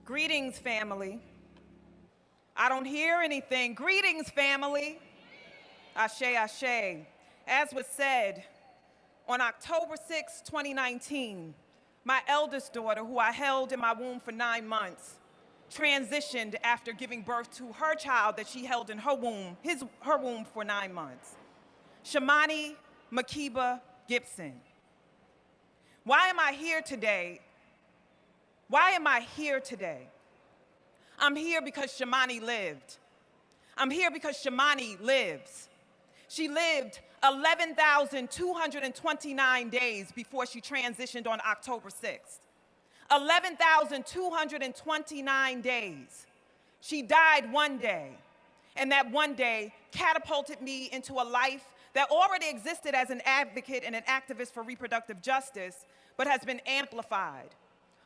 Greetings, family. I don't hear anything. Greetings, family. Ashe, ashe. As was said, on October 6, 2019, my eldest daughter, who I held in my womb for 9 months, transitioned after giving birth to her child that she held in her womb, her womb for 9 months. Shawnee Benton-Gibson. Why am I here today? Why am I here today? I'm here because Shawnee lived. I'm here because Shawnee lives. She lived 11,229 days before she transitioned on October 6th. 11,229 days. She died one day, and that one day catapulted me into a life that already existed as an advocate and an activist for reproductive justice, but has been amplified.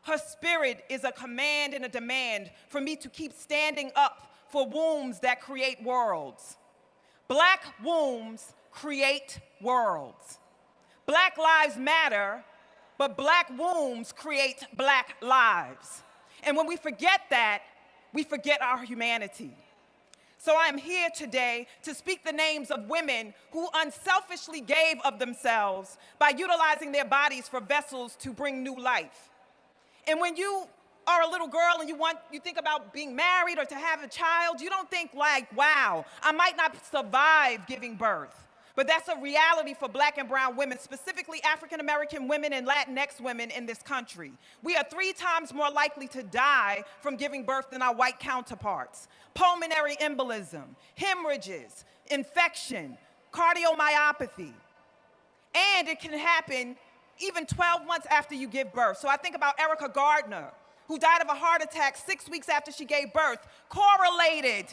Her spirit is a command and a demand for me to keep standing up for wombs that create worlds. Black wombs create worlds. Black lives matter, but Black wombs create Black lives. And when we forget that, we forget our humanity. So I am here today to speak the names of women who unselfishly gave of themselves by utilizing their bodies for vessels to bring new life. And when you are a little girl and you think about being married or to have a child, you don't think like, wow, I might not survive giving birth. But that's a reality for Black and brown women, specifically African American women and Latinx women in this country. We are 3 times more likely to die from giving birth than our white counterparts. Pulmonary embolism, hemorrhages, infection, cardiomyopathy. And it can happen even 12 months after you give birth. So I think about Erica Gardner, who died of a heart attack 6 weeks after she gave birth, correlated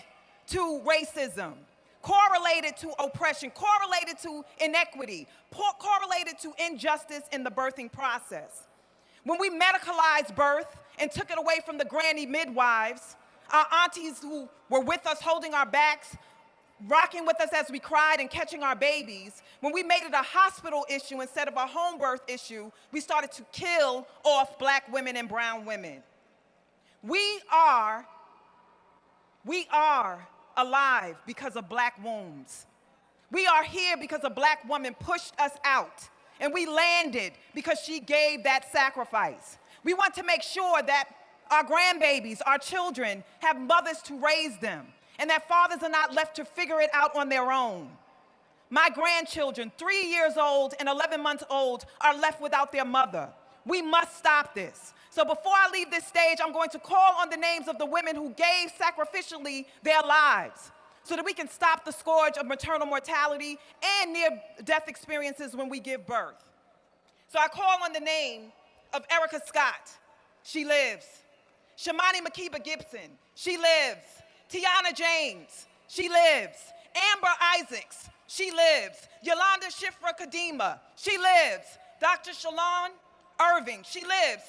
to racism, correlated to oppression, correlated to inequity, correlated to injustice in the birthing process. When we medicalized birth and took it away from the granny midwives, our aunties who were with us holding our backs, rocking with us as we cried and catching our babies, when we made it a hospital issue instead of a home birth issue, we started to kill off Black women and brown women. We are alive because of Black wombs. We are here because a Black woman pushed us out, and we landed because she gave that sacrifice. We want to make sure that our grandbabies, our children, have mothers to raise them, and that fathers are not left to figure it out on their own. My grandchildren, 3 years old and 11 months old, are left without their mother. We must stop this. So before I leave this stage, I'm going to call on the names of the women who gave sacrificially their lives so that we can stop the scourge of maternal mortality and near-death experiences when we give birth. So I call on the name of Erica Scott. She lives. Shawnee Benton-Gibson. She lives. Tiana James. She lives. Amber Isaacs. She lives. Yolanda Shifra Kadima. She lives. Dr. Shalon Irving. She lives.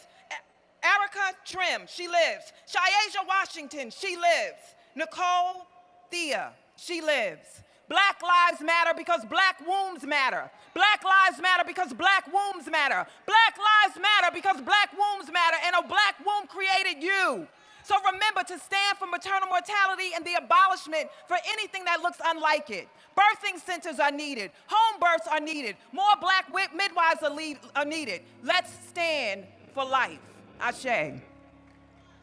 Erica Trim. She lives. Shayasia Washington. She lives. Nicole Thea. She lives. Black lives matter because Black wombs matter. Black lives matter because Black wombs matter. Black lives matter because Black wombs matter, and a Black womb created you. So remember to stand for maternal mortality and the abolishment for anything that looks unlike it. Birthing centers are needed. Home births are needed. More Black midwives are needed. Let's stand for life. Ashe.